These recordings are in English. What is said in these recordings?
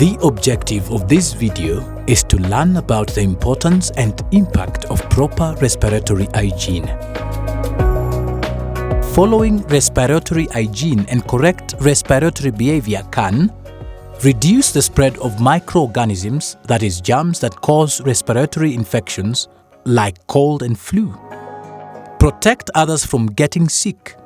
The objective of this video is to learn about the importance and impact of proper respiratory hygiene. Following respiratory hygiene and correct respiratory behavior can reduce the spread of microorganisms, that is, germs that cause respiratory infections like cold and flu, protect others from getting sick.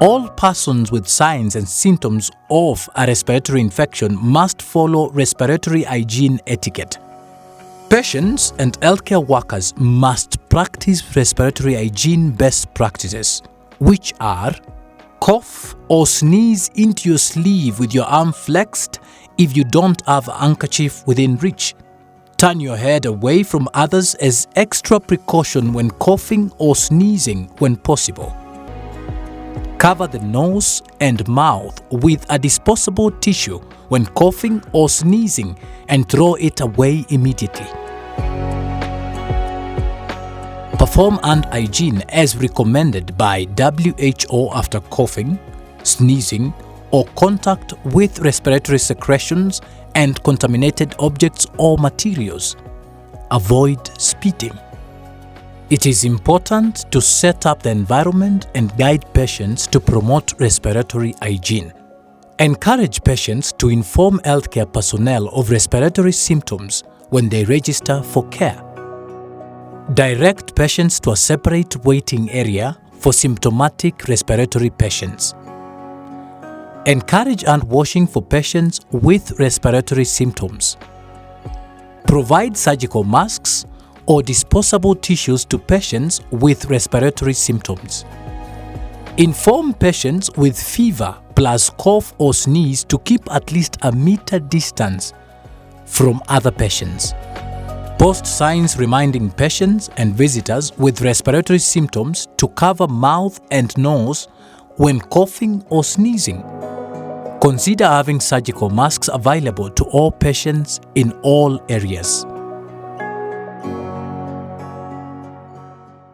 All persons with signs and symptoms of a respiratory infection must follow respiratory hygiene etiquette. Patients and healthcare workers must practice respiratory hygiene best practices, which are: cough or sneeze into your sleeve with your arm flexed if you don't have a handkerchief within reach. Turn your head away from others as extra precaution when coughing or sneezing when possible. Cover the nose and mouth with a disposable tissue when coughing or sneezing and throw it away immediately. Perform hand hygiene as recommended by WHO after coughing, sneezing, or contact with respiratory secretions and contaminated objects or materials. Avoid spitting. It is important to set up the environment and guide patients to promote respiratory hygiene. Encourage patients to inform healthcare personnel of respiratory symptoms when they register for care. Direct patients to a separate waiting area for symptomatic respiratory patients. Encourage hand washing for patients with respiratory symptoms. Provide surgical masks or disposable tissues to patients with respiratory symptoms. Inform patients with fever plus cough or sneeze to keep at least a meter distance from other patients. Post signs reminding patients and visitors with respiratory symptoms to cover mouth and nose when coughing or sneezing. Consider having surgical masks available to all patients in all areas.